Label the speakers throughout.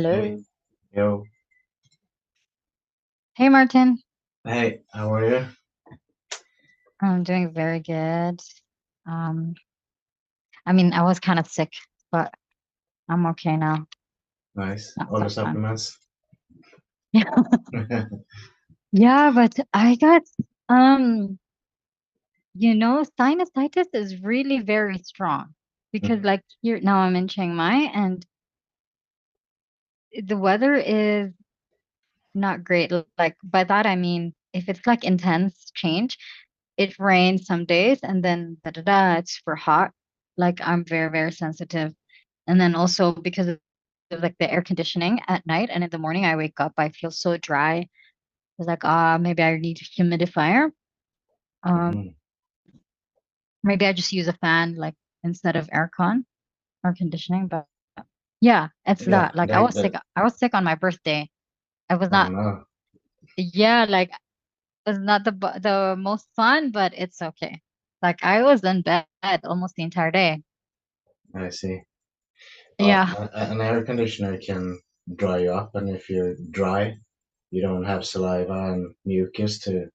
Speaker 1: Hey,
Speaker 2: Hello.
Speaker 1: yo,
Speaker 2: Hey, Martin.
Speaker 1: hey, how are you?
Speaker 2: I'm doing very good. Um, I was kind of sick, but I'm okay now.
Speaker 1: Nice.
Speaker 2: Not
Speaker 1: All
Speaker 2: so
Speaker 1: the
Speaker 2: bad.
Speaker 1: supplements.
Speaker 2: Yeah. Yeah, but I got um, sinusitis is really very strong because
Speaker 1: Mhm,
Speaker 2: like here now I'm in Chiang Mai and the weather is not great. Like by that I mean if it's like intense change, it rains some days and then da da da, it's super hot. Like I'm very, very sensitive. And then also because of like the air conditioning at night and in the morning I wake up, I feel so dry. It's like, maybe I need a humidifier. Um,
Speaker 1: mhm.
Speaker 2: maybe I just use a fan like instead of air conditioning. But yeah, it's
Speaker 1: Yeah,
Speaker 2: that. Like I was sick. I was sick on my birthday. I was
Speaker 1: oh
Speaker 2: not,
Speaker 1: no,
Speaker 2: yeah, like it was not the most fun, but it's okay. Like I was in bed almost the entire day.
Speaker 1: I see. Well,
Speaker 2: Yeah.
Speaker 1: an air conditioner can dry you up, and if you're dry, you don't have saliva and mucus to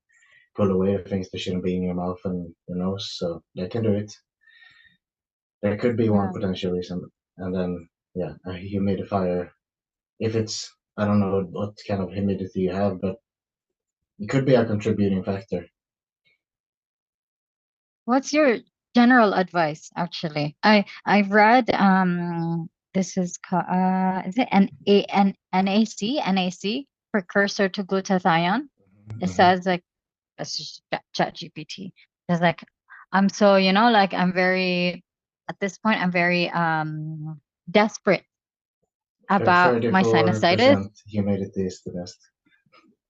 Speaker 1: pull away the things that shouldn't be in your mouth and your nose, so that can do it. There could be one
Speaker 2: Yeah.
Speaker 1: potential reason, and then yeah, a humidifier. If it's, I don't know what kind of humidity you have, but it could be a contributing factor.
Speaker 2: What's your general advice, actually? I've read this is it NAC precursor to glutathione. It
Speaker 1: Mhm.
Speaker 2: says like this is chat GPT. It's like I'm so like I'm very at this point I'm very desperate about my sinusitis.
Speaker 1: 34% humidity is the best.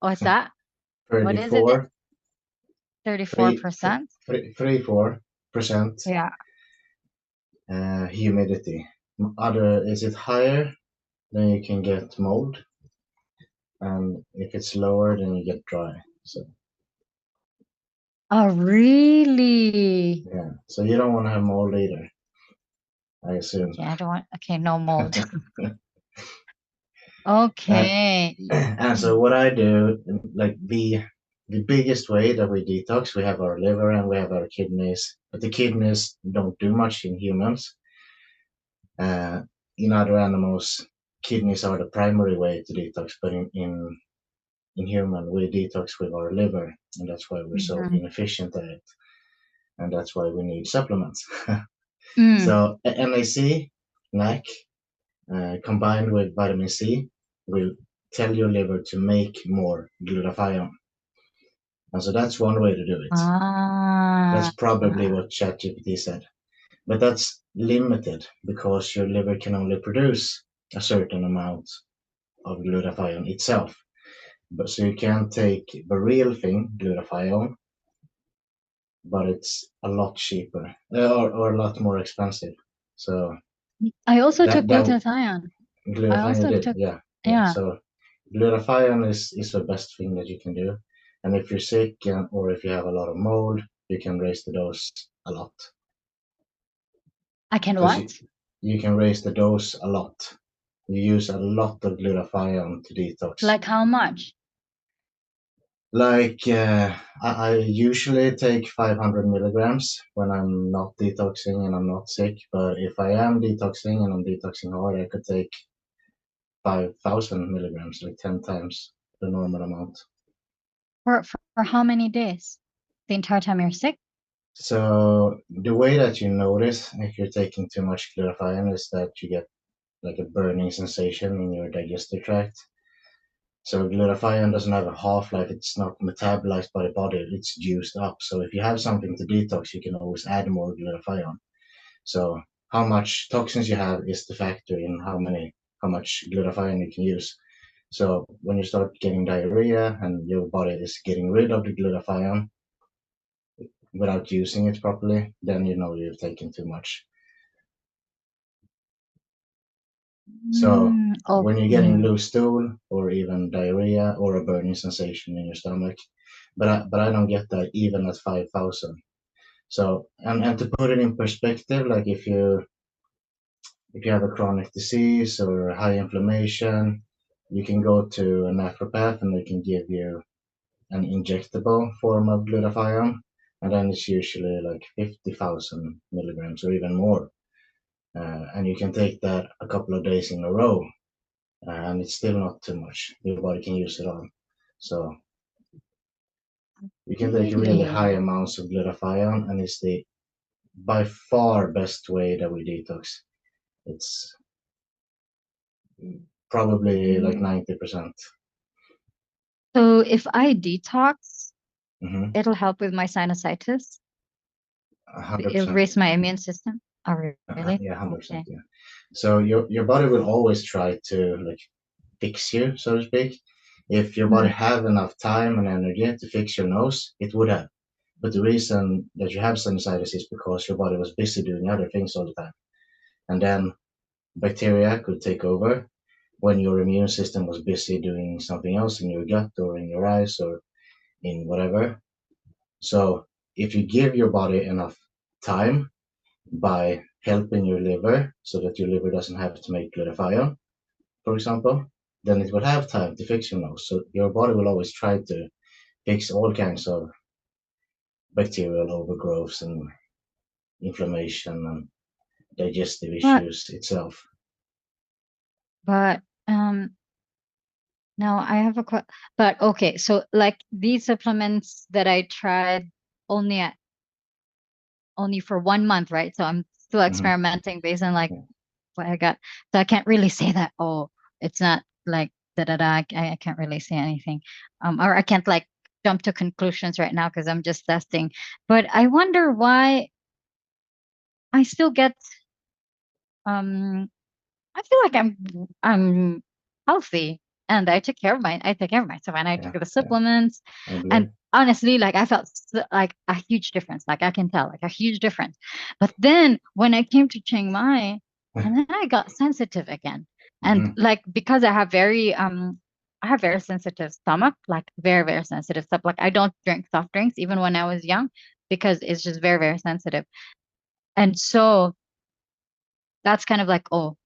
Speaker 2: What's that? What is it?
Speaker 1: 34,
Speaker 2: 34%?
Speaker 1: 34%
Speaker 2: Yeah.
Speaker 1: humidity. Other, is it higher, then you can get mold, and if it's lower, then you get dry. So
Speaker 2: Oh, really?
Speaker 1: yeah, so you don't want to have mold either, I assume.
Speaker 2: Okay, I don't want, okay, no mold.
Speaker 1: And
Speaker 2: Okay.
Speaker 1: and so what I do, like the biggest way that we detox, we have our liver and we have our kidneys, but the kidneys don't do much in humans. Uh, in other animals, kidneys are the primary way to detox, but in human, we detox with our liver, and that's why we're so
Speaker 2: Mhm.
Speaker 1: inefficient at it, and that's why we need supplements.
Speaker 2: Mm.
Speaker 1: So NAC, NAC, combined with vitamin C, will tell your liver to make more glutathione. And so that's one way to do it. That's
Speaker 2: Ah.
Speaker 1: probably what ChatGPT said. But that's limited because your liver can only produce a certain amount of glutathione itself. But so you can take the real thing, glutathione, but it's a lot cheaper or a lot more expensive. So
Speaker 2: I also took
Speaker 1: that
Speaker 2: glutathione. I
Speaker 1: glutathione you
Speaker 2: also
Speaker 1: did,
Speaker 2: took,
Speaker 1: yeah, yeah.
Speaker 2: yeah.
Speaker 1: So glutathione is the best thing that you can do. And if you're sick or if you have a lot of mold, you can raise the dose a lot
Speaker 2: I can
Speaker 1: because
Speaker 2: what?
Speaker 1: you can raise the dose a lot. You use a lot of glutathione to detox.
Speaker 2: Like how much?
Speaker 1: Like I usually take 500 milligrams when I'm not detoxing and I'm not sick. But if I am detoxing and I'm detoxing hard, I could take 5,000 milligrams, like 10 times the normal amount.
Speaker 2: For how many days? The entire time you're sick?
Speaker 1: So the way that you notice if you're taking too much glutathione is that you get like a burning sensation in your digestive tract. So glutathione doesn't have a half-life. It's not metabolized by the body. It's used up. So if you have something to detox, you can always add more glutathione. So how much toxins you have is the factor in how much glutathione you can use. So when you start getting diarrhea and your body is getting rid of the glutathione without using it properly, then you know you've taken too much. So
Speaker 2: Mm,
Speaker 1: when you're getting
Speaker 2: okay.
Speaker 1: loose stool or even diarrhea or a burning sensation in your stomach, but I don't get that even at 5,000. So and to put it in perspective, like if you if you have a chronic disease or high inflammation, you can go to a naturopath and they can give you an injectable form of glutathione, and then it's usually like 50,000 milligrams or even more. And you can take that a couple of days in a row, and it's still not too much. Your body can use it all. So you can take really high
Speaker 2: Really?
Speaker 1: amounts of glutathione, and it's the by far best way that we detox. It's probably like
Speaker 2: Mm.
Speaker 1: 90%.
Speaker 2: So if I detox,
Speaker 1: Mm-hmm.
Speaker 2: it'll help with my sinusitis. It'll
Speaker 1: 100%.
Speaker 2: raise my immune system. Oh, really?
Speaker 1: Yeah, 100%.
Speaker 2: Okay.
Speaker 1: Yeah. So your body will always try to like fix you, so to speak. If your body
Speaker 2: Mm.
Speaker 1: had enough time and energy to fix your nose, it would have. But the reason that you have sinusitis is because your body was busy doing other things all the time. And then bacteria could take over when your immune system was busy doing something else in your gut or in your eyes or in whatever. So if you give your body enough time by helping your liver so that your liver doesn't have to make glutathione, for example, then it will have time to fix your nose. So your body will always try to fix all kinds of bacterial overgrowths and inflammation and digestive
Speaker 2: But
Speaker 1: issues itself.
Speaker 2: but now I have but okay, so like these supplements that I tried only at only for 1 month, right? So I'm still
Speaker 1: Hmm.
Speaker 2: experimenting based on like
Speaker 1: Yeah.
Speaker 2: what I got. So I can't really say that, oh, it's not like da da da. I can't really say anything. Or I can't like jump to conclusions right now because I'm just testing. But I wonder why I still get um I feel like I'm healthy and I take care of myself and I
Speaker 1: Yeah,
Speaker 2: took the
Speaker 1: yeah,
Speaker 2: supplements
Speaker 1: I
Speaker 2: and
Speaker 1: believe.
Speaker 2: honestly like I felt like a huge difference. Like I can tell like a huge difference. But then when I came to Chiang Mai and then I got sensitive again. And
Speaker 1: Hmm.
Speaker 2: like because I have very sensitive stomach, like very, very sensitive stuff. Like I don't drink soft drinks even when I was young because it's just very, very sensitive. And so that's kind of like, oh,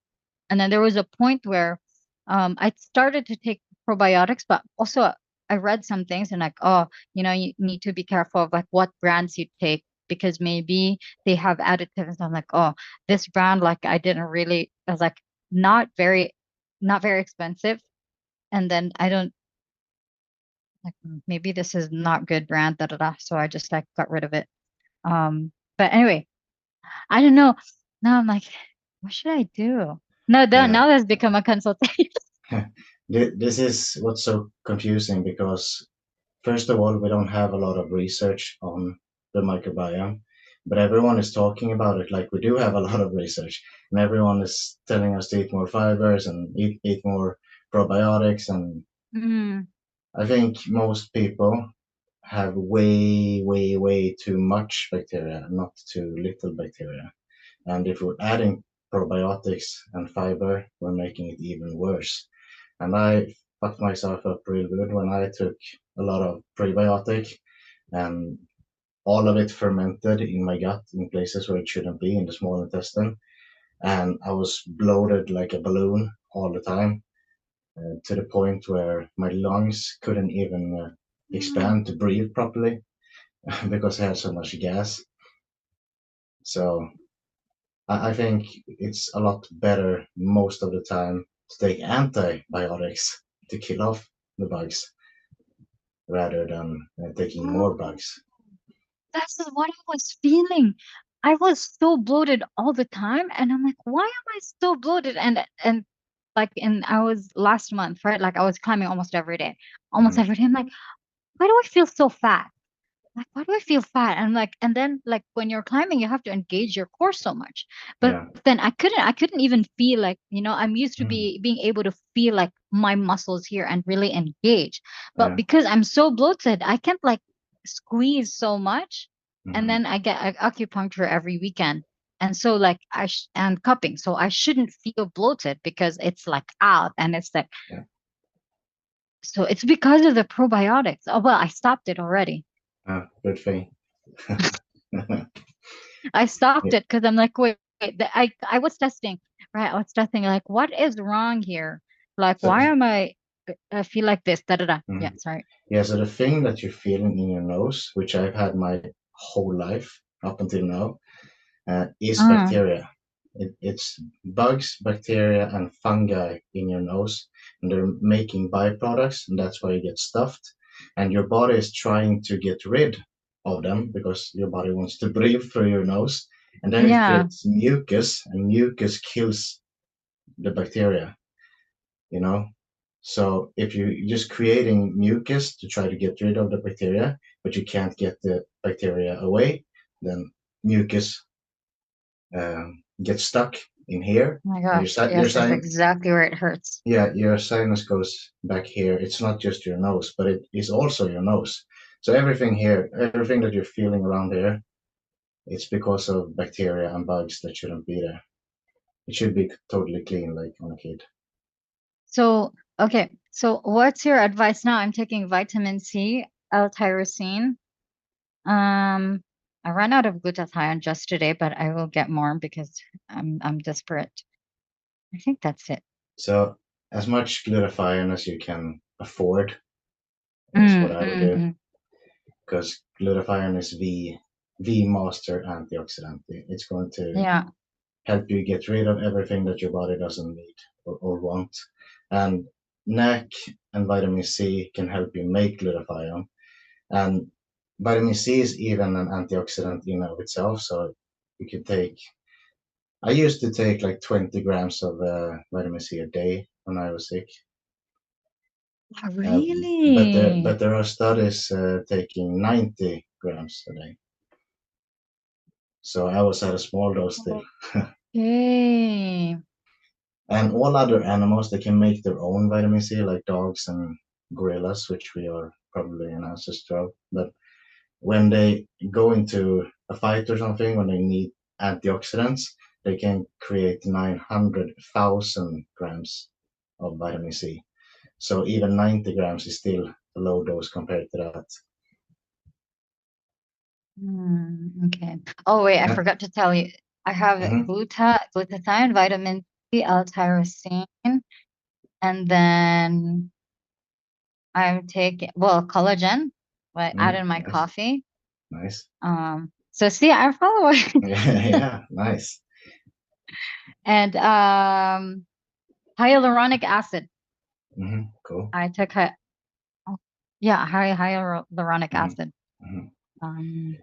Speaker 2: and then there was a point where I started to take probiotics, but also I read some things and like, oh, you need to be careful of like what brands you take because maybe they have additives. I'm like, oh, this brand, like I didn't really, I was like, not very, not very expensive. And then I don't like maybe this is not good brand, da da da. So I just like got rid of it. But anyway, I don't know. Now I'm like, what should I do? No,
Speaker 1: Yeah.
Speaker 2: now that's become a consultation.
Speaker 1: This is what's so confusing because, first of all, we don't have a lot of research on the microbiome, but everyone is talking about it like we do have a lot of research, and everyone is telling us to eat more fibers and eat more probiotics. And
Speaker 2: Mm.
Speaker 1: I think most people have way, way, way too much bacteria, not too little bacteria. And if we're adding probiotics and fiber, we're making it even worse. And I fucked myself up real good when I took a lot of prebiotic and all of it fermented in my gut in places where it shouldn't be in the small intestine. And I was bloated like a balloon all the time to the point where my lungs couldn't even expand to breathe properly because I had so much gas. So I think it's a lot better most of the time to take antibiotics to kill off the bugs rather than taking more
Speaker 2: Oh,
Speaker 1: bugs.
Speaker 2: that's what I was feeling. I was so bloated all the time, and I'm like, why am I so bloated? And like in I was last month, right? Like I was climbing almost every day, almost
Speaker 1: Mhm.
Speaker 2: every day. I'm like, why do I feel so fat? Like, why do I feel fat? And like, and then like when you're climbing, you have to engage your core so much. But
Speaker 1: Yeah.
Speaker 2: then I couldn't even feel like, I'm used to
Speaker 1: Mhm.
Speaker 2: being able to feel like my muscles here and really engage. But
Speaker 1: Yeah.
Speaker 2: because I'm so bloated, I can't like squeeze so much. And
Speaker 1: Mhm.
Speaker 2: then I get acupuncture every weekend. And so like and cupping. So I shouldn't feel bloated because it's like out and it's like,
Speaker 1: Yeah.
Speaker 2: so it's because of the probiotics. Oh, well, I stopped it already.
Speaker 1: Good thing.
Speaker 2: I stopped
Speaker 1: Yeah.
Speaker 2: it because I'm like, wait. I was testing, right? I was testing like what is wrong here? Like
Speaker 1: So,
Speaker 2: why am I feel like this? Da da da. Yeah,
Speaker 1: mhm.
Speaker 2: sorry.
Speaker 1: Yeah, so the thing that you're feeling in your nose, which I've had my whole life up until now, is
Speaker 2: Uh,
Speaker 1: bacteria. It's bugs, bacteria, and fungi in your nose, and they're making byproducts, and that's why you get stuffed. And your body is trying to get rid of them because your body wants to breathe through your nose, and then it
Speaker 2: yeah.
Speaker 1: creates mucus, and mucus kills the bacteria. You know, so if you're just creating mucus to try to get rid of the bacteria, but you can't get the bacteria away, then mucus gets stuck in here,
Speaker 2: Oh my
Speaker 1: and
Speaker 2: gosh, yes, that's exactly where it hurts.
Speaker 1: your sinus goes back here. It's not just your nose, but it is also your nose. So everything here, everything that you're feeling around here, it's because of bacteria and bugs that shouldn't be there. It should be totally clean, like on a kid.
Speaker 2: So, okay. So what's your advice now? I'm taking vitamin C, L-tyrosine. Um, I ran out of glutathione just today, but I will get more because I'm desperate. I think that's it.
Speaker 1: So as much glutathione as you can afford is what
Speaker 2: Mm,
Speaker 1: I would
Speaker 2: mm,
Speaker 1: do,
Speaker 2: mm.
Speaker 1: because glutathione is the master antioxidant. It's going to
Speaker 2: Yeah.
Speaker 1: help you get rid of everything that your body doesn't need or want. And NAC and vitamin C can help you make glutathione. And vitamin C is even an antioxidant in and of itself. So you can take, I used to take like 20 grams of vitamin C a day when I was sick. Uh, but
Speaker 2: Really?
Speaker 1: there are studies taking 90 grams a day. So I was at a small dose still.
Speaker 2: Okay.
Speaker 1: And all other animals, they can make their own vitamin C, like dogs and gorillas, which we are probably an ancestor of. But when they go into a fight or something, when they need antioxidants, they can create 900,000 grams of vitamin C. So even 90 grams is still a low dose compared to that.
Speaker 2: Okay. Oh wait, I
Speaker 1: Uh,
Speaker 2: forgot to tell you. I have
Speaker 1: mhm,
Speaker 2: glutathione, vitamin C, L-tyrosine, and then I'm taking collagen. I add in my
Speaker 1: nice,
Speaker 2: coffee.
Speaker 1: nice.
Speaker 2: So see, I follow
Speaker 1: Yeah, yeah, nice.
Speaker 2: and hyaluronic acid.
Speaker 1: Cool.
Speaker 2: I took a yeah, hyaluronic
Speaker 1: hmm
Speaker 2: acid.
Speaker 1: hmm
Speaker 2: Um,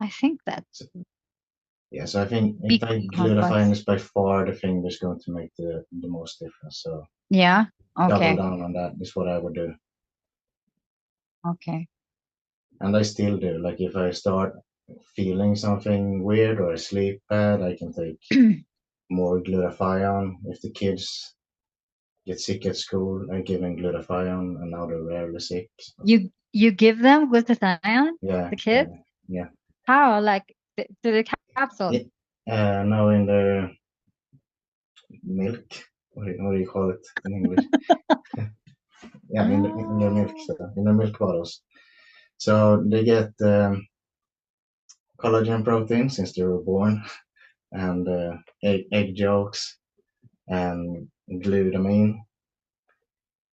Speaker 2: I think that's
Speaker 1: So, yeah, so I think
Speaker 2: B
Speaker 1: glutathione
Speaker 2: complex.
Speaker 1: is by far the thing that's going to make the most difference. So
Speaker 2: Yeah.
Speaker 1: double
Speaker 2: Okay.
Speaker 1: down on that is what I would do.
Speaker 2: Okay.
Speaker 1: And I still do. Like if I start feeling something weird or I sleep bad, I can take more glutathione. If the kids get sick at school, I give them glutathione and now they're rarely sick. So,
Speaker 2: You give them glutathione,
Speaker 1: yeah,
Speaker 2: the
Speaker 1: yeah,
Speaker 2: kids?
Speaker 1: yeah.
Speaker 2: How? Like to the capsules?
Speaker 1: Yeah. Now in the milk, what do you call it in English? Yeah, in their milk,
Speaker 2: Oh,
Speaker 1: so in their milk bottles. So they get collagen protein since they were born, and egg yolks, and glutamine,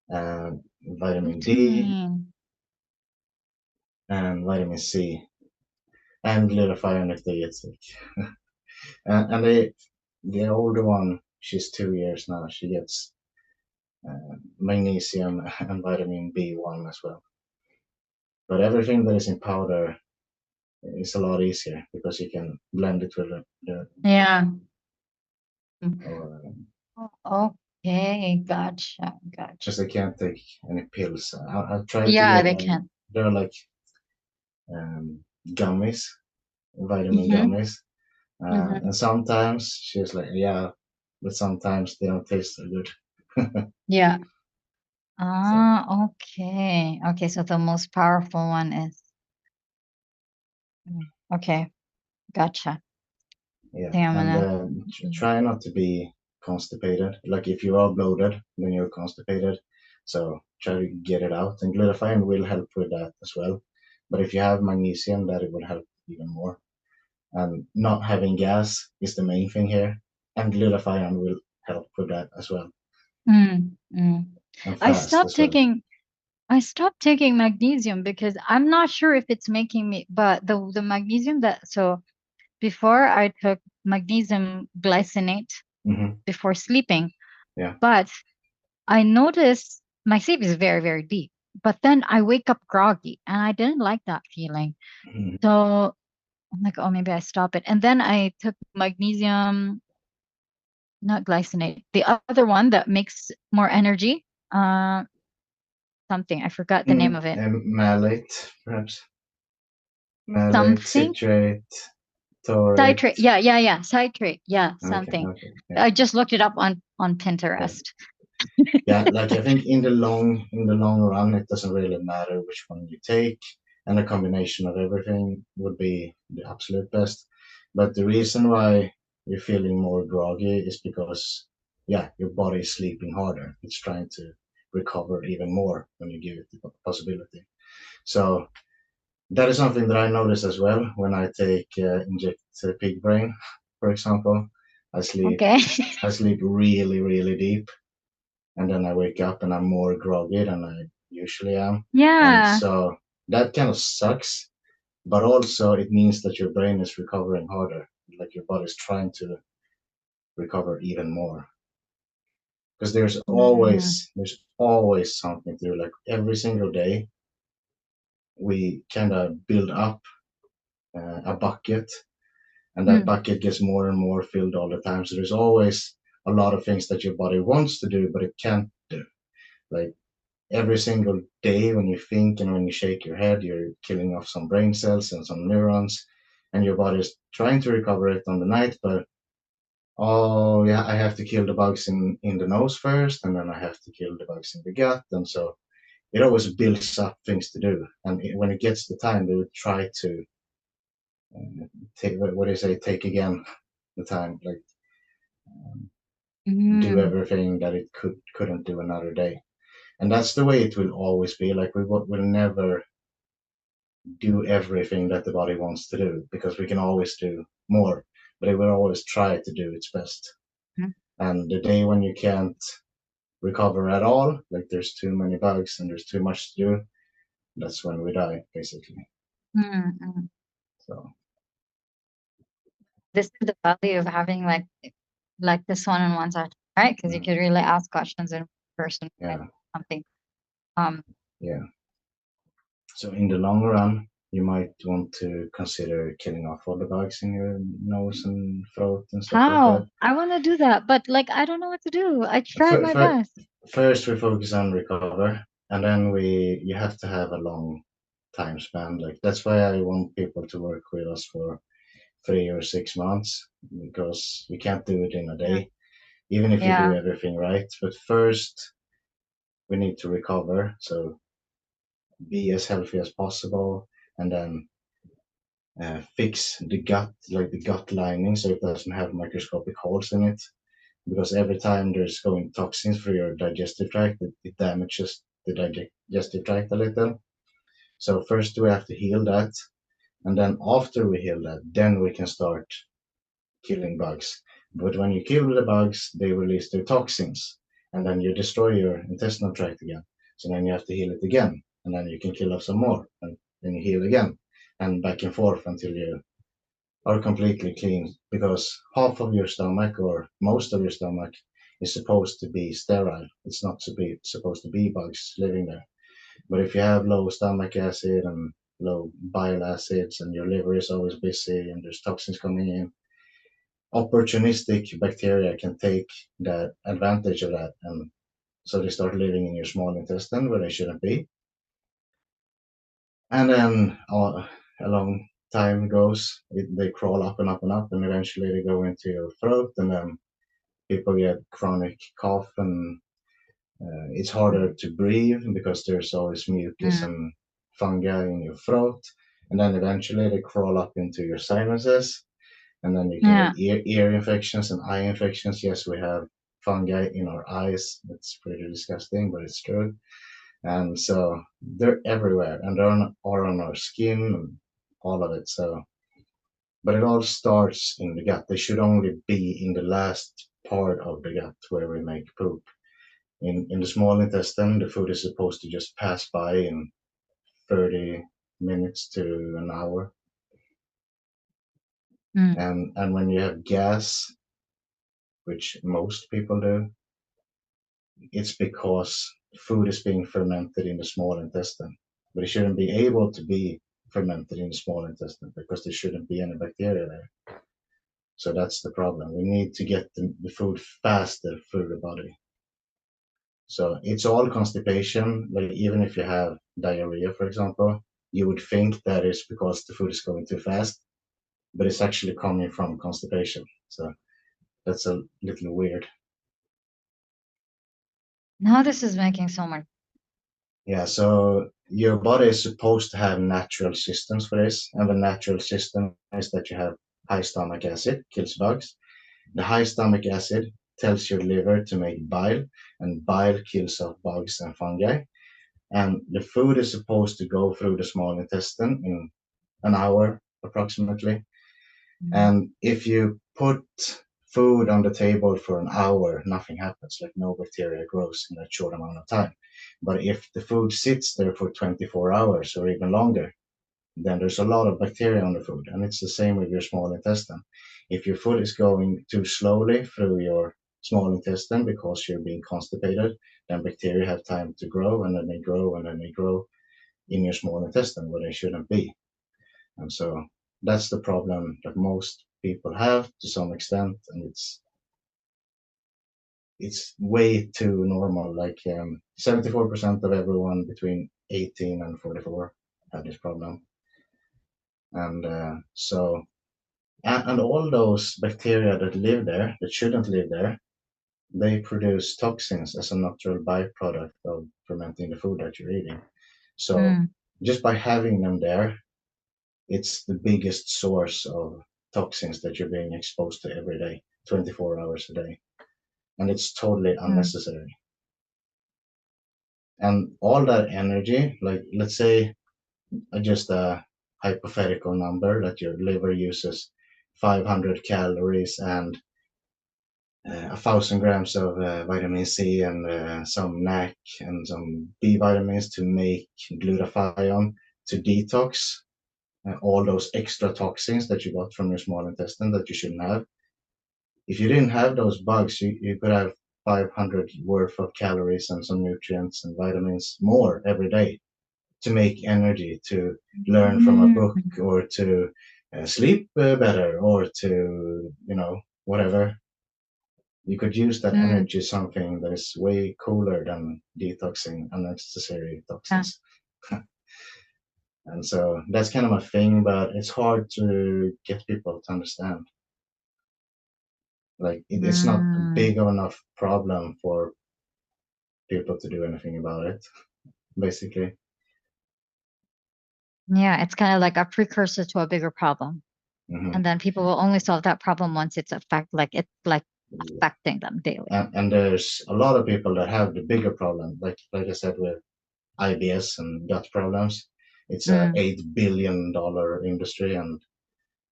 Speaker 1: and vitamin D,
Speaker 2: protein.
Speaker 1: and vitamin C, and glutathione if they get sick. And the older one, she's 2 years now. She gets magnesium and vitamin B1 as well. But everything that is in powder is a lot easier because you can blend it with
Speaker 2: Yeah.
Speaker 1: or
Speaker 2: Okay, gotcha,
Speaker 1: because
Speaker 2: gotcha.
Speaker 1: they can't take any pills. I've tried to
Speaker 2: Yeah,
Speaker 1: get
Speaker 2: they
Speaker 1: them.
Speaker 2: can.
Speaker 1: They're like um, gummies, vitamin
Speaker 2: Mm-hmm.
Speaker 1: gummies.
Speaker 2: Mm-hmm.
Speaker 1: And sometimes she's like, yeah, but sometimes they don't taste so good.
Speaker 2: Yeah.
Speaker 1: So
Speaker 2: Okay. Okay, so the most powerful one is okay, gotcha.
Speaker 1: yeah,
Speaker 2: Okay, I'm
Speaker 1: and
Speaker 2: gonna
Speaker 1: try not to be constipated. Like if you are bloated, then you're constipated. So try to get it out, and glutathione will help with that as well. But if you have magnesium, that it will help even more. and not having gas is the main thing here. And glutathione will help with that as well,
Speaker 2: Mm, mm.
Speaker 1: and
Speaker 2: I
Speaker 1: fast
Speaker 2: stopped
Speaker 1: as well.
Speaker 2: taking I stopped taking magnesium because I'm not sure if it's making me, but the magnesium that so before I took magnesium glycinate
Speaker 1: Hmm.
Speaker 2: before sleeping,
Speaker 1: Yeah.
Speaker 2: but I noticed my sleep is very, very deep. But then I wake up groggy and I didn't like that feeling.
Speaker 1: Mhm.
Speaker 2: So I'm like, oh, maybe I stop it. And then I took magnesium, not glycinate, the other one that makes more energy. Uh, something. I forgot the name of it.
Speaker 1: And malate, perhaps. Malate,
Speaker 2: Something.
Speaker 1: citrate, taurate.
Speaker 2: Citrate. Yeah, yeah, yeah. Citrate. Yeah,
Speaker 1: Okay,
Speaker 2: something.
Speaker 1: okay, yeah,
Speaker 2: I just looked it up on
Speaker 1: yeah,
Speaker 2: Pinterest.
Speaker 1: yeah. Like I think in the long run, it doesn't really matter which one you take, and a combination of everything would be the absolute best. But the reason why you're feeling more groggy is because, yeah, your body is sleeping harder. It's trying to recover even more when you give it the possibility. So that is something that I notice as well when I take inject pig brain, for example. I sleep
Speaker 2: Okay.
Speaker 1: I sleep really really deep, and then I wake up and I'm more groggy than I usually am, and
Speaker 2: Yeah.
Speaker 1: so that kind of sucks. But also it means that your brain is recovering harder, like your body's trying to recover even more. Because
Speaker 2: Mm,
Speaker 1: there's always something to do. Like every single day, we kind of build up a bucket, and that
Speaker 2: mm,
Speaker 1: bucket gets more and more filled all the time. So there's always a lot of things that your body wants to do, but it can't do. Like every single day when you think and when you shake your head, you're killing off some brain cells and some neurons, and your body is trying to recover it on the night. But oh yeah, I have to kill the bugs in the nose first, and then I have to kill the bugs in the gut, and so it always builds up things to do. And when it gets the time, they would try to take what do you say, take again the time, like do
Speaker 2: mm,
Speaker 1: everything that it couldn't do another day. And that's the way it will always be. Like we will never do everything that the body wants to do because we can always do more, but it will always try to do its best.
Speaker 2: mm,
Speaker 1: And the day when you can't recover at all, like there's too many bugs and there's too much to do, that's when we die, basically.
Speaker 2: mm.
Speaker 1: So
Speaker 2: This is the value of having like this one-on-one session, right? Because you
Speaker 1: mm,
Speaker 2: could really ask questions in person and
Speaker 1: yeah,
Speaker 2: something. Um,
Speaker 1: yeah. So in the long run, you might want to consider killing off all the bugs in your nose and throat and stuff like that.
Speaker 2: how? I want to do that, but like I don't know what to do. I tried my
Speaker 1: For,
Speaker 2: best.
Speaker 1: first, we focus on recover, and then you have to have a long time span. Like that's why I want people to work with us for 3 or 6 months because we can't do it in a
Speaker 2: Yeah.
Speaker 1: day, even if you do
Speaker 2: Yeah.
Speaker 1: everything right. But first, we need to recover, so be as healthy as possible, and then fix the gut, like the gut lining, so it doesn't have microscopic holes in it. Because every time there's going toxins through your digestive tract, it damages the digestive tract a little. So first we have to heal that, and then after we heal that, then we can start killing bugs. But when you kill the bugs, they release their toxins, and then you destroy your intestinal tract again. So then you have to heal it again, and then you can kill off some more, and then you heal again, and back and forth until you are completely clean. Because half of your stomach, or most of your stomach, is supposed to be sterile. It's not supposed to be bugs living there. But if you have low stomach acid and low bile acids, and your liver is always busy, and there's toxins coming in, opportunistic bacteria can take that advantage of that, and so they start living in your small intestine where they shouldn't be. And then along time goes, they crawl up and up and up, and eventually they go into your throat, and then people get chronic cough, and it's harder to breathe because there's always mucus
Speaker 2: Mm.
Speaker 1: and fungi in your throat. And then eventually they crawl up into your sinuses, and then you can
Speaker 2: Yeah.
Speaker 1: get ear infections and eye infections. Yes, we have fungi in our eyes. It's pretty disgusting, but it's true. And so they're everywhere, and they're are on our skin and all of it. So but it all starts in the gut. They should only be in the last part of the gut where we make poop. In the small intestine, the food is supposed to just pass by in 30 minutes to an hour.
Speaker 2: Mm.
Speaker 1: And when you have gas, which most people do, it's because food is being fermented in the small intestine. But it shouldn't be able to be fermented in the small intestine because there shouldn't be any bacteria there. So that's the problem. We need to get the food faster through the body. So it's all constipation. Like even if you have diarrhea, for example, you would think that is because the food is going too fast, but it's actually coming from constipation. So that's a little weird.
Speaker 2: Now this is making so much.
Speaker 1: Yeah, so your body is supposed to have natural systems for this, and the natural system is that you have high stomach acid, kills bugs. The high stomach acid tells your liver to make bile, and bile kills off bugs and fungi. And the food is supposed to go through the small intestine in an hour approximately.
Speaker 2: Mm.
Speaker 1: And if you put food on the table for an hour, nothing happens, like no bacteria grows in that short amount of time. But if the food sits there for 24 hours or even longer, then there's a lot of bacteria on the food. And it's the same with your small intestine. If your food is going too slowly through your small intestine because you're being constipated, then bacteria have time to grow and then they grow and then they grow in your small intestine where they shouldn't be. And so that's the problem that most people have to some extent, and it's way too normal. Like 74% of everyone between 18 and 44 have this problem, and and all those bacteria that live there that shouldn't live there, they produce toxins as a natural byproduct of fermenting the food that you're eating. So
Speaker 2: Mm.
Speaker 1: just by having them there, it's the biggest source of toxins that you're being exposed to every day, 24 hours a day. And it's totally
Speaker 2: Mm.
Speaker 1: unnecessary. And all that energy, like let's say just a hypothetical number that your liver uses 500 calories and 1,000 grams of vitamin C and some NAC and some B vitamins to make glutathione to detox all those extra toxins that you got from your small intestine that you shouldn't have. If you didn't have those bugs, you could have 500 worth of calories and some nutrients and vitamins more every day to make energy, to learn from a book,
Speaker 2: Mm.
Speaker 1: or to sleep better, or to, whatever. You could use that
Speaker 2: Mm.
Speaker 1: energy something that is way cooler than detoxing unnecessary
Speaker 2: Yeah.
Speaker 1: toxins. And so that's kind of my thing, but it's hard to get people to understand. Like it's not a
Speaker 2: Mm.
Speaker 1: big enough problem for people to do anything about it, basically.
Speaker 2: Yeah, it's kind of like a precursor to a bigger problem.
Speaker 1: Hmm.
Speaker 2: And then people will only solve that problem once it's like affecting them daily.
Speaker 1: And there's a lot of people that have the bigger problem, like I said, with IBS and gut problems. It's a
Speaker 2: Mm.
Speaker 1: $8 billion industry, and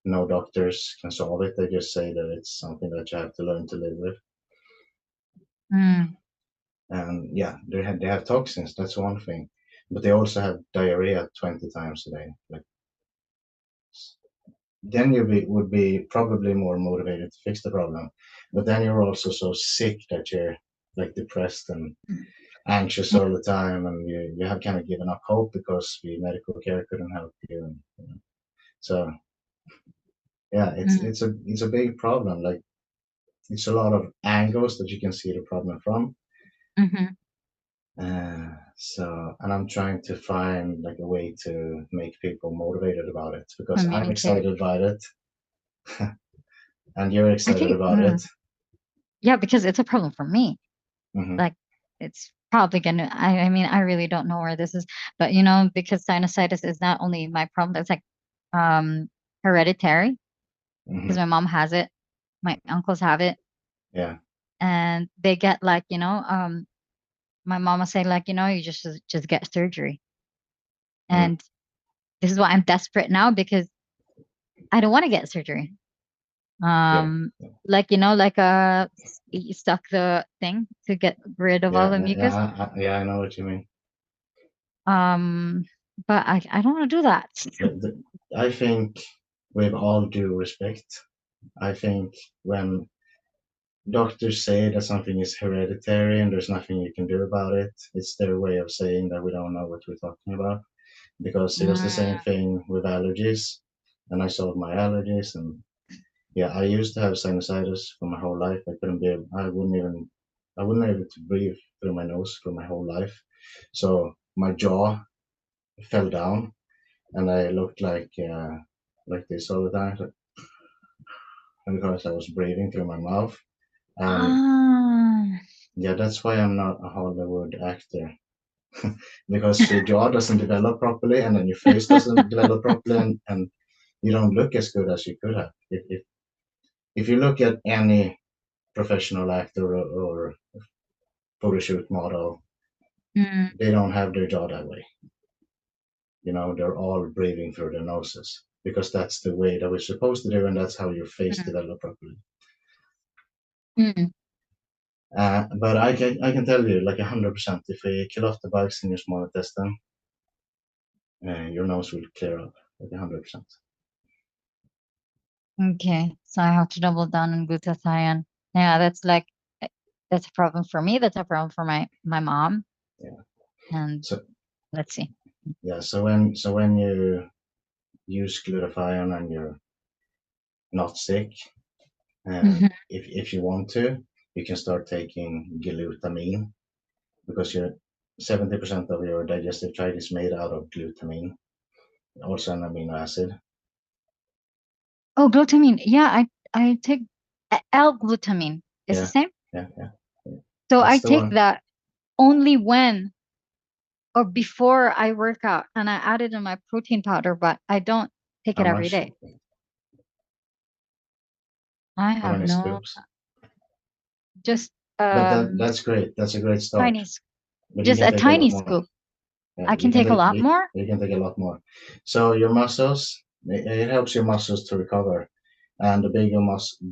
Speaker 1: no doctors can solve it. They just say that it's something that you have to learn to live with.
Speaker 2: Mm.
Speaker 1: And yeah, they have toxins. That's one thing, but they also have diarrhea 20 times a day. Like then would be probably more motivated to fix the problem. But then you're also so sick that you're like depressed and anxious
Speaker 2: Yeah.
Speaker 1: all the time, and you have kind of given up hope because the medical care couldn't help you. So yeah, it's
Speaker 2: Mm.
Speaker 1: it's a it's a big problem. Like it's a lot of angles that you can see the problem from.
Speaker 2: Hmm.
Speaker 1: And I'm trying to find like a way to make people motivated about it
Speaker 2: For
Speaker 1: because I'm
Speaker 2: me too.
Speaker 1: excited about it and you're
Speaker 2: I
Speaker 1: excited
Speaker 2: think,
Speaker 1: about it.
Speaker 2: yeah, because it's a problem for me.
Speaker 1: Hmm.
Speaker 2: Like it's probably gonna, I mean, I really don't know where this is, but because sinusitis is not only my problem, it's like um hereditary because
Speaker 1: Hmm.
Speaker 2: my mom has it, my uncles have it,
Speaker 1: Yeah.
Speaker 2: and they get like, my mama say like, you just get surgery.
Speaker 1: Mm.
Speaker 2: And this is why I'm desperate now because I don't want to get surgery.
Speaker 1: Yeah,
Speaker 2: Like like you suck the thing to get rid of all the mucus.
Speaker 1: yeah, I know what you mean.
Speaker 2: Um, but I don't want to do that.
Speaker 1: I think, with all due respect, I think when doctors say that something is hereditary and there's nothing you can do about it, it's their way of saying that we don't know what we're talking about. Because it was the same
Speaker 2: Mm,
Speaker 1: thing with allergies, and I solved my allergies. And yeah, I used to have sinusitis for my whole life. I wouldn't be able to breathe through my nose for my whole life. So my jaw fell down, and I looked like this all the time because I was breathing through my mouth. And
Speaker 2: ah,
Speaker 1: yeah, that's why I'm not a Hollywood actor, because your jaw doesn't develop properly, and then your face doesn't develop properly, and you don't look as good as you could have. If you look at any professional actor or photo shoot model,
Speaker 2: mm,
Speaker 1: they don't have their jaw that way. They're all breathing through their noses because that's the way that we're supposed to do, and that's how your face
Speaker 2: mm,
Speaker 1: develop properly.
Speaker 2: mm.
Speaker 1: But I can tell you like 100%, if we kill off the bugs in your small intestine, your nose will clear up like 100%.
Speaker 2: Okay, so I have to double down on glutathione. Yeah, that's a problem for me. That's a problem for my mom.
Speaker 1: Yeah.
Speaker 2: And
Speaker 1: So
Speaker 2: let's see.
Speaker 1: yeah. So when you use glutathione and you're not sick,
Speaker 2: Mhm.
Speaker 1: if you want to, you can start taking glutamine, because your 70% of your digestive tract is made out of glutamine, also an amino acid.
Speaker 2: Oh, glutamine. Yeah, I take L-glutamine. It's the
Speaker 1: Yeah,
Speaker 2: same.
Speaker 1: yeah, yeah. Yeah.
Speaker 2: So I
Speaker 1: That's the
Speaker 2: take
Speaker 1: one.
Speaker 2: that only when or before I work out, and I add it in my protein powder, but I don't take
Speaker 1: How
Speaker 2: it every
Speaker 1: much?
Speaker 2: day. I
Speaker 1: How
Speaker 2: have
Speaker 1: many
Speaker 2: no,
Speaker 1: scoops?
Speaker 2: just
Speaker 1: But that's great. That's a great start.
Speaker 2: tiny,
Speaker 1: But you
Speaker 2: just
Speaker 1: can
Speaker 2: a
Speaker 1: take a lot
Speaker 2: tiny
Speaker 1: more.
Speaker 2: scoop.
Speaker 1: Yeah,
Speaker 2: I can take a lot more.
Speaker 1: you can take a lot more. So your muscles, it helps your muscles to recover, and the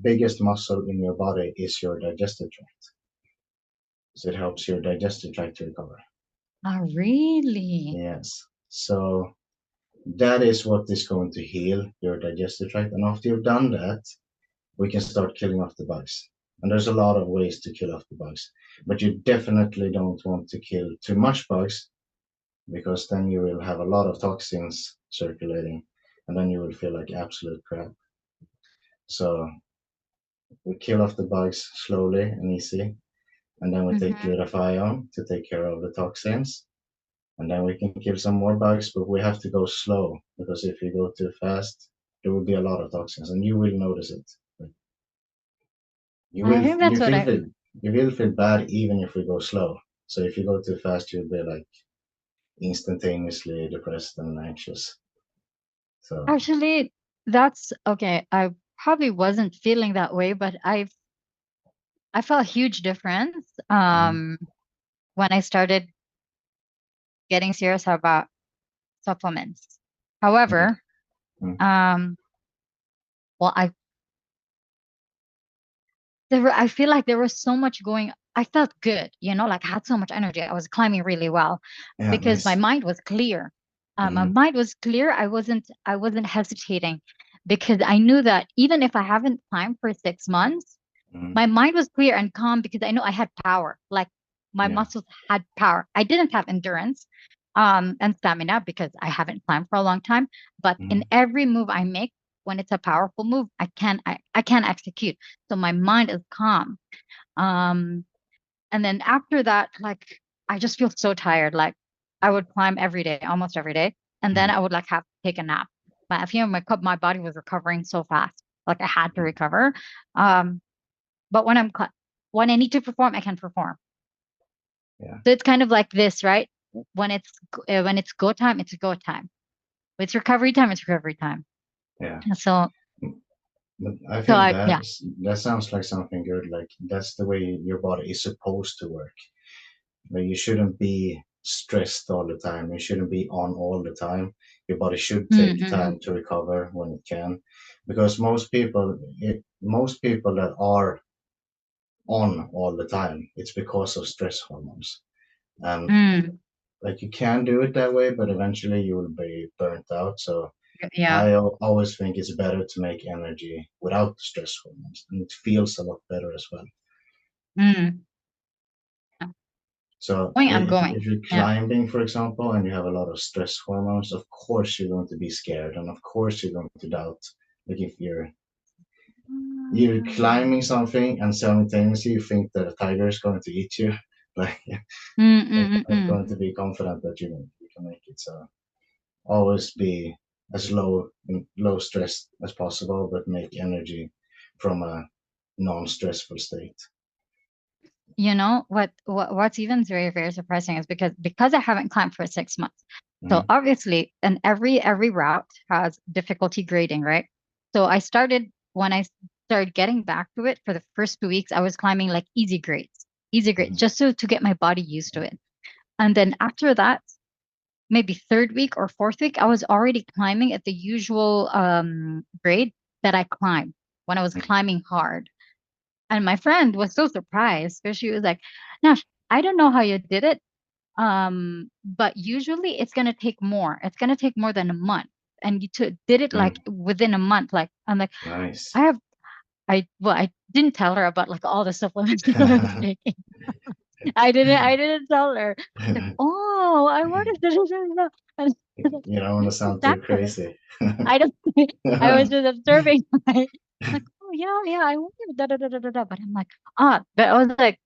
Speaker 1: biggest muscle in your body is your digestive tract. So it helps your digestive tract to recover.
Speaker 2: Oh, really?
Speaker 1: Yes. So that is what is going to heal your digestive tract. And after you've done that, we can start killing off the bugs. And there's a lot of ways to kill off the bugs, but you definitely don't want to kill too much bugs, because then you will have a lot of toxins circulating, and then you will feel like absolute crap. So we kill off the bugs slowly and easy, and then we take
Speaker 2: Hmm.
Speaker 1: glutathione to take care of the toxins, and then we can kill some more bugs, but we have to go slow, because if you go too fast, there will be a lot of toxins, and you will notice it. You
Speaker 2: I
Speaker 1: will
Speaker 2: think
Speaker 1: you
Speaker 2: that's what
Speaker 1: feel
Speaker 2: I
Speaker 1: feel you will feel bad even if we go slow. So if you go too fast, you'll be like instantaneously depressed and anxious. So
Speaker 2: actually, that's okay. I probably wasn't feeling that way, but I felt a huge difference
Speaker 1: mhm,
Speaker 2: when I started getting serious about supplements.
Speaker 1: okay.
Speaker 2: However,
Speaker 1: Mm,
Speaker 2: um, well, I feel like there was so much going. I felt good, like I had so much energy. I was climbing really well
Speaker 1: yeah,
Speaker 2: because my
Speaker 1: nice.
Speaker 2: mind was clear. My
Speaker 1: Hmm.
Speaker 2: mind was clear. I wasn't hesitating because I knew that even if I haven't climbed for 6 months,
Speaker 1: Hmm.
Speaker 2: my mind was clear and calm because I know I had power. Like my
Speaker 1: Yeah.
Speaker 2: muscles had power. I didn't have endurance, and stamina because I haven't climbed for a long time. But in
Speaker 1: Hmm.
Speaker 2: every move I make, when it's a powerful move, I can execute. So my mind is calm. Um, and then after that, like I just feel so tired. Like I would climb every day, almost every day, and then
Speaker 1: Hmm.
Speaker 2: I would like have to take a nap. But I feel my body was recovering so fast. Like I had to recover. Um, but when I need to perform, I can perform.
Speaker 1: Yeah.
Speaker 2: So it's kind of like this, right? When it's go time, it's go time. When it's recovery time, it's recovery time.
Speaker 1: Yeah.
Speaker 2: So
Speaker 1: But I
Speaker 2: so
Speaker 1: think
Speaker 2: I yeah.
Speaker 1: that sounds like something good. Like that's the way your body is supposed to work. But you shouldn't be. stressed all the time. You shouldn't be on all the time. Your body should
Speaker 2: Mm,
Speaker 1: take
Speaker 2: mm,
Speaker 1: time to recover when it can, because most people that are on all the time, it's because of stress hormones. And
Speaker 2: mm.
Speaker 1: like you can do it that way, but eventually you will be burnt out. So
Speaker 2: Yeah.
Speaker 1: always think it's better to make energy without the stress hormones, and it feels a lot better as well.
Speaker 2: Mm.
Speaker 1: So
Speaker 2: Point I'm going.
Speaker 1: if you're
Speaker 2: Yeah.
Speaker 1: climbing, for example, and you have a lot of stress hormones, of course you're going to be scared, and of course you're going to doubt. Like if you're
Speaker 2: Mm,
Speaker 1: climbing something and simultaneously you think that a tiger is going to eat you, like
Speaker 2: mm,
Speaker 1: you're
Speaker 2: mm,
Speaker 1: not
Speaker 2: mm.
Speaker 1: going to be confident that you can make it. So always be as low stress as possible, but make energy from a non-stressful state.
Speaker 2: You know what's even very, very surprising is because I haven't climbed for 6 months. So
Speaker 1: Hmm.
Speaker 2: obviously, and every route has difficulty grading, right? So I started when I started getting back to it for the first 2 weeks, I was climbing like easy grades,
Speaker 1: Hmm.
Speaker 2: just to get my body used to it. And then after that, maybe third week or fourth week, I was already climbing at the usual grade that I climbed when I was climbing hard. And my friend was so surprised because she was like, Nash, I don't know how you did it. But usually it's gonna take more. It's gonna take more than a month. And did it like
Speaker 1: Mm.
Speaker 2: within a month. Like I'm like,
Speaker 1: Nice.
Speaker 2: I didn't tell her about like all the supplements that I was taking. I didn't tell her. Like, oh, I wanted to and
Speaker 1: You don't want to sound too
Speaker 2: exactly.
Speaker 1: crazy.
Speaker 2: I don't I was just observing like, oh yeah, yeah, I wonder But I'm like, but I was like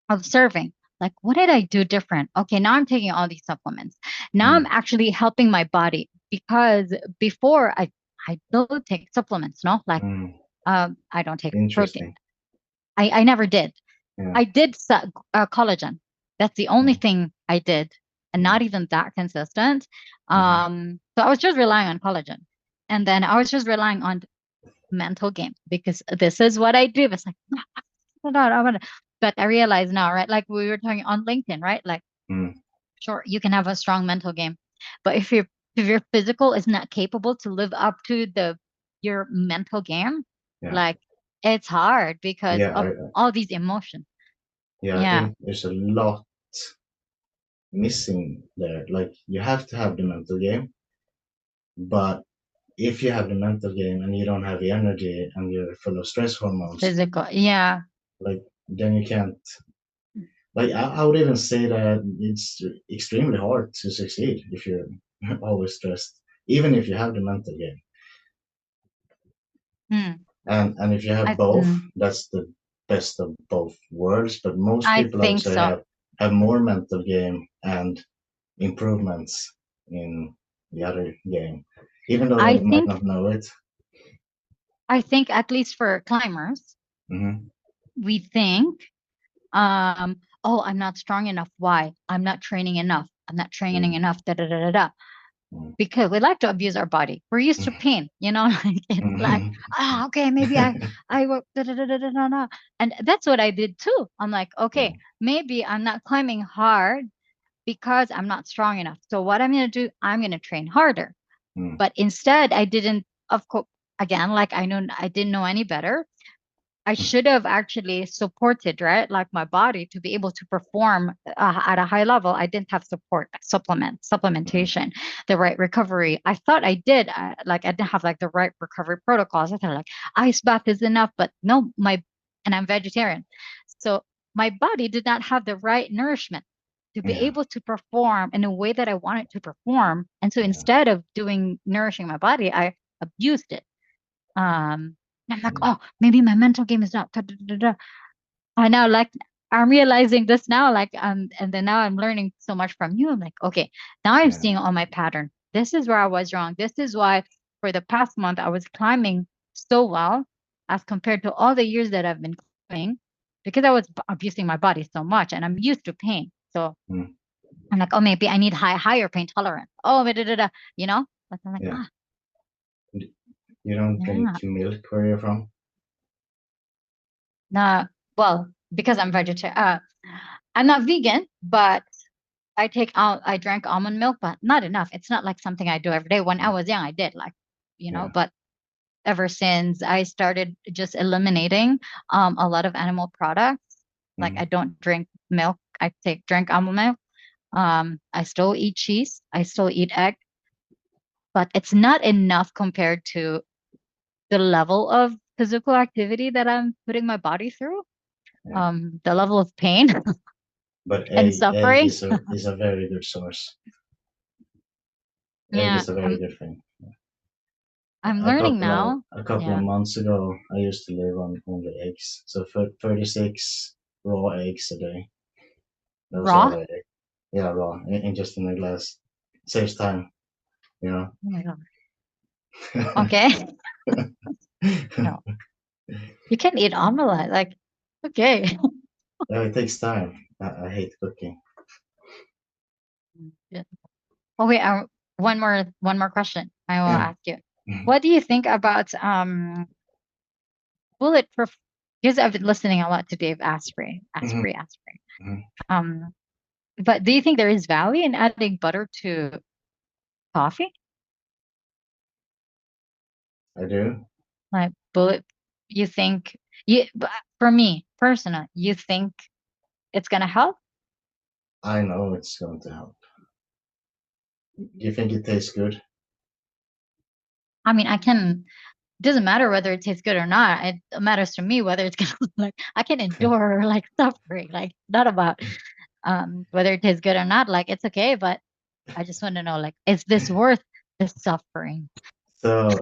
Speaker 2: observing, like, what did I do different? Okay, now I'm taking all these supplements. Now I'm
Speaker 1: Mm.
Speaker 2: actually helping my body because before I don't take supplements, no, like
Speaker 1: Mm.
Speaker 2: I don't take protein.
Speaker 1: Interesting.
Speaker 2: I never did.
Speaker 1: Yeah.
Speaker 2: I did collagen. That's the only
Speaker 1: Mm.
Speaker 2: thing I did, and
Speaker 1: Mm.
Speaker 2: not even that consistent.
Speaker 1: Mhm.
Speaker 2: So I was just relying on collagen, and then I was just relying on mental game because this is what I do. It's like, but I realize now, right? Like we were talking on LinkedIn, right? Like,
Speaker 1: Mm.
Speaker 2: sure, you can have a strong mental game, but if your physical is not capable to live up to the your mental game,
Speaker 1: Yeah.
Speaker 2: like it's hard because
Speaker 1: Yeah.
Speaker 2: of all these emotions.
Speaker 1: Yeah. I
Speaker 2: Yeah,
Speaker 1: think there's a lot missing there. Like you have to have the mental game, but if you have the mental game and you don't have the energy and you're full of stress hormones,
Speaker 2: physical. Yeah.
Speaker 1: like then you can't. Like I would even say that it's extremely hard to succeed if you're always stressed, even if you have the mental game.
Speaker 2: Hmm.
Speaker 1: And if you have both,
Speaker 2: Mm,
Speaker 1: that's the best of both worlds. But most
Speaker 2: I
Speaker 1: people, I would
Speaker 2: think
Speaker 1: say,
Speaker 2: so.
Speaker 1: have more mental game and improvements in the other game, even though
Speaker 2: I
Speaker 1: they might
Speaker 2: think
Speaker 1: not know it.
Speaker 2: I think at least for climbers,
Speaker 1: Hmm.
Speaker 2: we think, oh, I'm not strong enough. Why? I'm not training enough. I'm not training
Speaker 1: Mm.
Speaker 2: enough. Da da da da da.
Speaker 1: Mm.
Speaker 2: Because we like to abuse our body. We're used to pain, like it's like,
Speaker 1: Mhm.
Speaker 2: okay, maybe I work da da da da da da. Da. And that's what I did too. I'm like,
Speaker 1: Yeah.
Speaker 2: okay, maybe I'm not climbing hard because I'm not strong enough. So what I'm gonna do, I'm gonna train harder.
Speaker 1: Mm.
Speaker 2: But instead, I didn't, of course, again, like I didn't know any better. I should have actually supported, right? Like my body to be able to perform at a high level. I didn't have support, like
Speaker 1: Mm.
Speaker 2: supplementation, the right recovery. I thought I did. Like I didn't have like the right recovery protocols. I thought like ice bath is enough, but no, and I'm vegetarian. So my body did not have the right nourishment to be
Speaker 1: Yeah.
Speaker 2: able to perform in a way that I wanted to perform. And so
Speaker 1: Yeah.
Speaker 2: instead of doing nourishing my body, I abused it. And I'm like,
Speaker 1: Mm.
Speaker 2: oh, maybe my mental game is not. Da, da, da, da. I now like I'm realizing this now, like and then now I'm learning so much from you. I'm like, okay, now I'm
Speaker 1: Yeah.
Speaker 2: seeing all my pattern. This is where I was wrong. This is why for the past month I was climbing so well as compared to all the years that I've been climbing because I was abusing my body so much and I'm used to pain. So
Speaker 1: Mm.
Speaker 2: I'm like, oh, maybe I need higher pain tolerance. Oh, da, da, da, da, you know? But I'm like,
Speaker 1: Yeah. You don't drink
Speaker 2: yeah.
Speaker 1: milk where you're from?
Speaker 2: Well, because I'm vegetarian, I'm not vegan, but I drank almond milk, but not enough. It's not like something I do every day. When I was young, I did like,
Speaker 1: Yeah.
Speaker 2: but ever since I started just eliminating a lot of animal products, like
Speaker 1: Mhm.
Speaker 2: I don't drink milk. I drink almond milk. I still eat cheese. I still eat egg, but it's not enough compared to the level of physical activity that I'm putting my body through.
Speaker 1: Yeah.
Speaker 2: The level of pain
Speaker 1: But
Speaker 2: and
Speaker 1: egg
Speaker 2: suffering.
Speaker 1: is a very good source. Egg
Speaker 2: Yeah,
Speaker 1: is a very good thing.
Speaker 2: I'm learning now.
Speaker 1: A couple of
Speaker 2: Yeah.
Speaker 1: months ago, I used to live on only eggs. So for 36 raw eggs a day. That was all
Speaker 2: Raw?
Speaker 1: I ate. Yeah, raw, and just in a glass. Saves time, you know.
Speaker 2: Oh my God. Okay. No, you can eat omelette. Like, okay.
Speaker 1: Yeah, it takes time. I hate cooking.
Speaker 2: Yeah. Oh wait, one more question I will
Speaker 1: Yeah.
Speaker 2: ask you. What do you think about bulletproof? Because I've been listening a lot to Dave Asprey,
Speaker 1: Mhm,
Speaker 2: Asprey.
Speaker 1: mhm.
Speaker 2: Um, but do you think there is value in adding butter to coffee?
Speaker 1: I do.
Speaker 2: Like you think but for me personally, you think it's gonna help?
Speaker 1: I know it's going to help. Do you think it tastes good?
Speaker 2: I mean, it doesn't matter whether it tastes good or not. It matters to me whether it's gonna like I can endure like suffering, like not about whether it tastes good or not. Like it's okay, but I just want to know like is this worth the suffering?
Speaker 1: So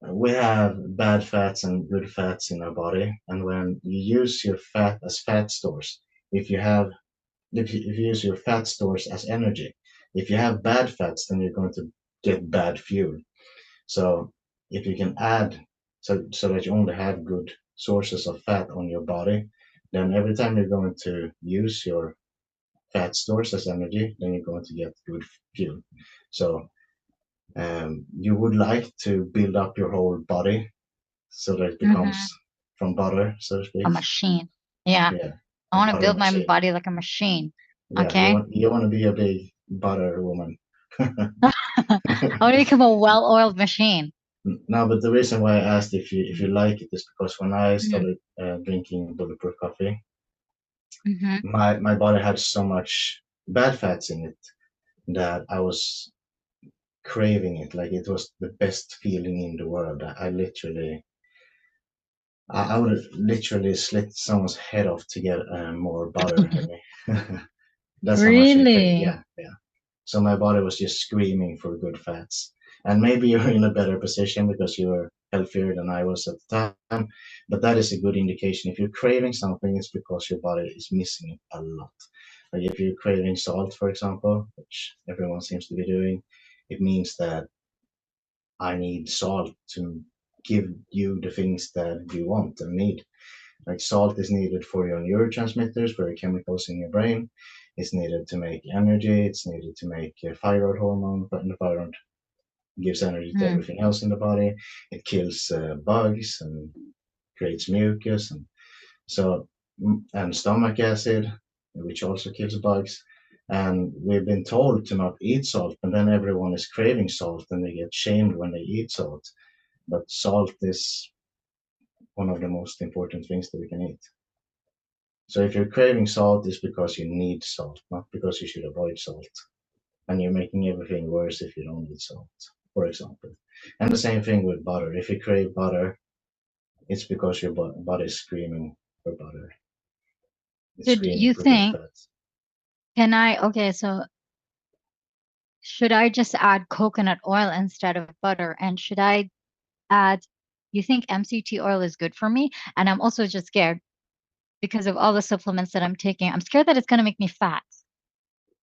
Speaker 1: we have bad fats and good fats in our body, and when you use your fat as fat stores, if you have if you use your fat stores as energy, if you have bad fats, then you're going to get bad fuel. So if you can add so that you only have good sources of fat on your body, then every time you're going to use your fat stores as energy, then you're going to get good fuel. So you would like to build up your whole body so that it becomes
Speaker 2: Hmm.
Speaker 1: from butter, so to
Speaker 2: A
Speaker 1: speak.
Speaker 2: machine. Yeah.
Speaker 1: Yeah,
Speaker 2: I
Speaker 1: a
Speaker 2: want to
Speaker 1: butter
Speaker 2: build my
Speaker 1: machine.
Speaker 2: body like a machine.
Speaker 1: Yeah,
Speaker 2: Okay.
Speaker 1: you want to be a big butter woman.
Speaker 2: I want to become a well-oiled machine.
Speaker 1: No, but the reason why I asked if you like it is because when I
Speaker 2: Mm-hmm.
Speaker 1: started drinking bulletproof coffee,
Speaker 2: Mm-hmm.
Speaker 1: my body had so much bad fats in it that I was craving it. Like it was the best feeling in the world. I would have literally slit someone's head off to get more butter in me. That's how much I crave.
Speaker 2: Really?
Speaker 1: Yeah, yeah. So my body was just screaming for good fats. And maybe you're in a better position because you were healthier than I was at the time. But that is a good indication. If you're craving something, it's because your body is missing it a lot. Like if you're craving salt, for example, which everyone seems to be doing, it means that I need salt to give you the things that you want and need. Like salt is needed for your neurotransmitters, for your chemicals in your brain. It's needed to make energy. It's needed to make thyroid hormone, but the thyroid gives energy to
Speaker 2: Mm.
Speaker 1: everything else in the body. It kills bugs and creates mucus, and so and stomach acid, which also kills bugs. And we've been told to not eat salt, and then everyone is craving salt, and they get shamed when they eat salt. But salt is one of the most important things that we can eat. So if you're craving salt, it's because you need salt, not because you should avoid salt. And you're making everything worse if you don't eat salt, for example. And the same thing with butter. If you crave butter, it's because your body is screaming for butter. It's
Speaker 2: Should
Speaker 1: screaming
Speaker 2: you
Speaker 1: for good
Speaker 2: think,
Speaker 1: fats.
Speaker 2: okay, so should I just add coconut oil instead of butter? And should I add, you think MCT oil is good for me? And I'm also just scared because of all the supplements that I'm taking. I'm scared that it's going to make me fat.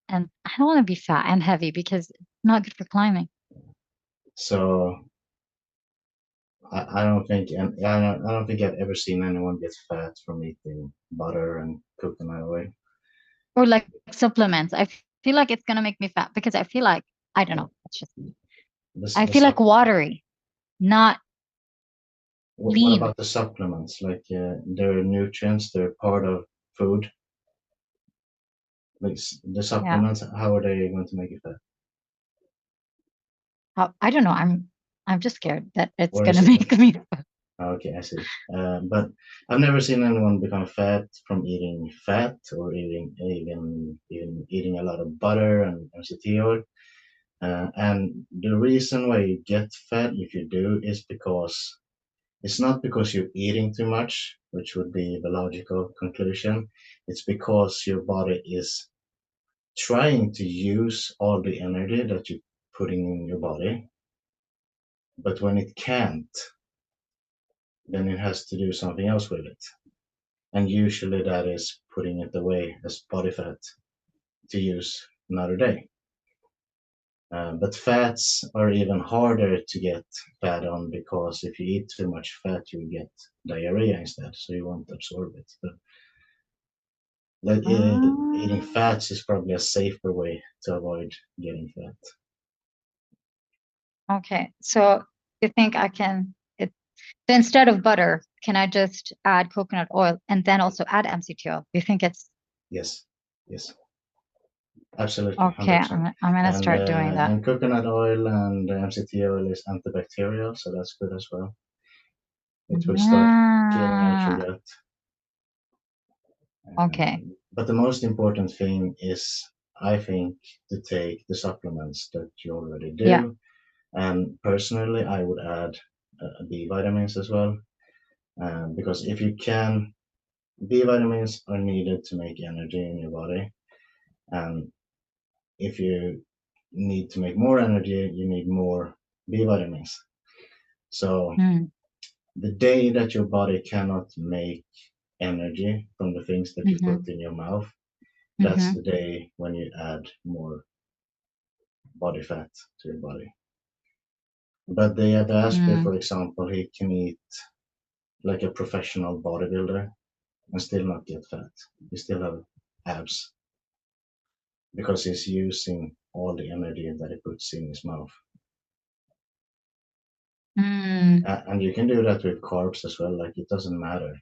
Speaker 2: And I don't want to be fat and heavy because it's not good for climbing.
Speaker 1: So I don't think, and I don't think I've ever seen anyone get fat from eating butter and coconut oil.
Speaker 2: Or like supplements. I feel like it's going to make me fat because I feel like, I don't
Speaker 1: Yeah.
Speaker 2: know. It's just, I
Speaker 1: The
Speaker 2: feel like watery, not
Speaker 1: what
Speaker 2: lean.
Speaker 1: about the supplements? Like they're nutrients, they're part of food. Like the
Speaker 2: Yeah.
Speaker 1: supplements, how are they going to make you fat?
Speaker 2: I don't know. I'm just scared that it's
Speaker 1: Or is
Speaker 2: gonna
Speaker 1: it?
Speaker 2: make me.
Speaker 1: Okay, I see. But I've never seen anyone become fat from eating fat or even eating a lot of butter and MCT oil. And the reason why you get fat if you do is because it's not because you're eating too much, which would be the logical conclusion. It's because your body is trying to use all the energy that you're putting in your body, but when it can't, then it has to do something else with it. And usually that is putting it away as body fat to use another day. But fats are even harder to get fat on because if you eat too much fat, you get diarrhea instead, so you won't absorb it. But eating
Speaker 2: Ah,
Speaker 1: fats is probably a safer way to avoid getting fat.
Speaker 2: okay. So you think I can so instead of butter, can I just add coconut oil and then also add MCT oil? Do you think it's
Speaker 1: Yes, yes, absolutely,
Speaker 2: okay?
Speaker 1: 100%.
Speaker 2: I'm gonna start doing that.
Speaker 1: And coconut oil and MCT oil is antibacterial, so that's good as well. It will start cleaning out your
Speaker 2: Ah,
Speaker 1: gut.
Speaker 2: okay.
Speaker 1: But the most important thing is, I think, to take the supplements that you already
Speaker 2: Yeah.
Speaker 1: do. And personally, I would add B vitamins as well, because if you can, B vitamins are needed to make energy in your body, and if you need to make more energy, you need more B vitamins. So
Speaker 2: Mm,
Speaker 1: the day that your body cannot make energy from the things that you put
Speaker 2: mm-hmm,
Speaker 1: in your mouth, that's
Speaker 2: mm-hmm,
Speaker 1: the day when you add more body fat to your body. But they have asked me,
Speaker 2: mm,
Speaker 1: for example, he can eat like a professional bodybuilder and still not get fat. He still have abs because he's using all the energy that he puts in his mouth.
Speaker 2: mm.
Speaker 1: And you can do that with carbs as well. Like it doesn't matter.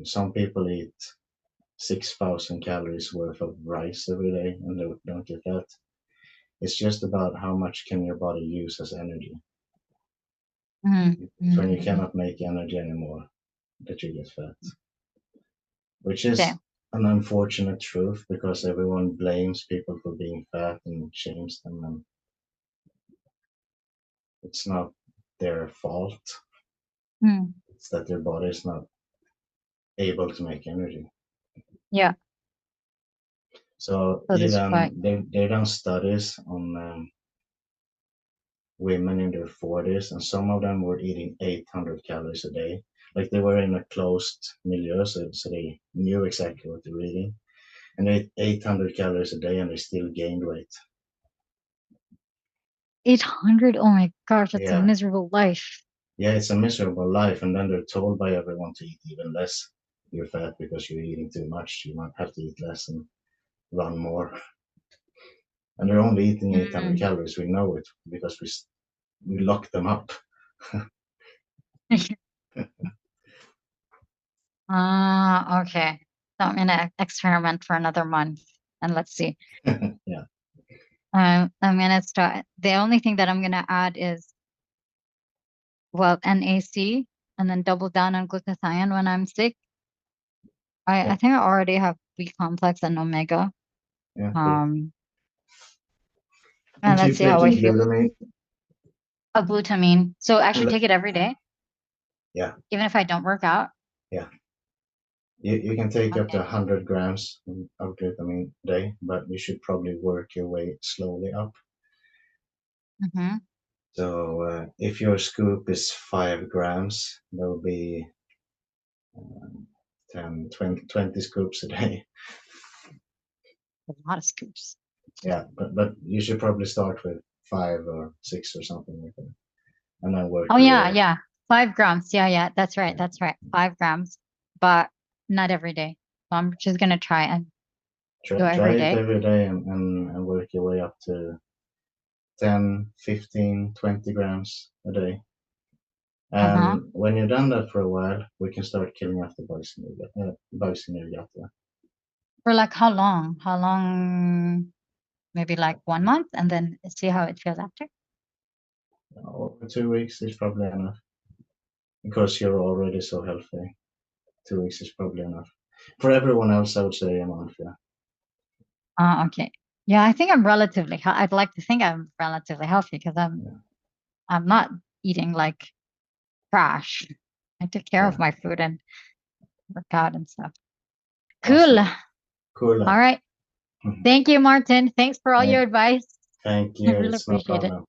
Speaker 1: Some people eat 6,000 calories worth of rice every day and they don't get fat. It's just about how much can your body use as energy.
Speaker 2: Mm,
Speaker 1: It's when you
Speaker 2: mm.
Speaker 1: cannot make energy anymore that you get fat, which
Speaker 2: Okay.
Speaker 1: is an unfortunate truth because everyone blames people for being fat and shames them, and it's not their fault.
Speaker 2: Mm,
Speaker 1: It's that their body is not able to make energy.
Speaker 2: yeah.
Speaker 1: So
Speaker 2: So this right.
Speaker 1: even they've done studies on women in their 40s, and some of them were eating 800 calories a day. Like they were in a closed milieu, so they knew exactly what they were eating. And they ate 800 calories a day and they still gained weight.
Speaker 2: 800. Oh my gosh, that's a
Speaker 1: Yeah,
Speaker 2: miserable life.
Speaker 1: yeah, it's a miserable life. And then they're told by everyone to eat even less. You're fat because you're eating too much. You might have to eat less and run more. And they're only eating 800
Speaker 2: Mm.
Speaker 1: calories. We know it because we lock them up.
Speaker 2: Ah, okay. So I'm gonna experiment for another month and let's see.
Speaker 1: Yeah.
Speaker 2: I'm gonna start. The only thing that I'm gonna add is, well, NAC and then double down on glutathione when I'm sick. I
Speaker 1: Yeah,
Speaker 2: think I already have B complex and omega.
Speaker 1: yeah, cool.
Speaker 2: Um,
Speaker 1: And
Speaker 2: and let's
Speaker 1: keep
Speaker 2: see how I
Speaker 1: taking
Speaker 2: feel.
Speaker 1: glutamine.
Speaker 2: A glutamine. So I
Speaker 1: And
Speaker 2: should take it every day,
Speaker 1: yeah,
Speaker 2: even if I don't work out.
Speaker 1: yeah. You can take up to
Speaker 2: Okay.
Speaker 1: 100 grams of glutamine a day, but you should probably work your way slowly up.
Speaker 2: Mm-hmm.
Speaker 1: So if your scoop is 5 grams, there will be um, 10, 20 scoops a day.
Speaker 2: A lot of scoops.
Speaker 1: Yeah, but you should probably start with 5 or 6 or something like that, and then work
Speaker 2: Oh
Speaker 1: your way
Speaker 2: yeah,
Speaker 1: up.
Speaker 2: yeah. 5 grams. Yeah, yeah. That's right.
Speaker 1: Yeah.
Speaker 2: That's right. 5 grams, but not every day. So I'm just gonna try and do it
Speaker 1: Try
Speaker 2: every
Speaker 1: it
Speaker 2: day.
Speaker 1: every day and work your way up to 10, 15, 20 grams a day.
Speaker 2: Uh-huh.
Speaker 1: And when you've done that for a while, we can start killing off the bugs in your gut.
Speaker 2: For like how long? How long? Maybe like 1 month and then see how it feels after.
Speaker 1: Over 2 weeks is probably enough because you're already so healthy. 2 weeks is probably enough. For everyone else, I would say a month. Yeah.
Speaker 2: Okay. Yeah, I think I'm relatively. I'd like to think I'm relatively healthy because
Speaker 1: Yeah.
Speaker 2: I'm not eating like trash. I take care of
Speaker 1: Yeah.
Speaker 2: my food and work out and stuff. Cool.
Speaker 1: Awesome. Cool.
Speaker 2: All right. Thank you, Martin. Thanks for all your
Speaker 1: Thank,
Speaker 2: advice.
Speaker 1: thank
Speaker 2: I
Speaker 1: you.
Speaker 2: really
Speaker 1: It's no
Speaker 2: appreciate it.
Speaker 1: problem.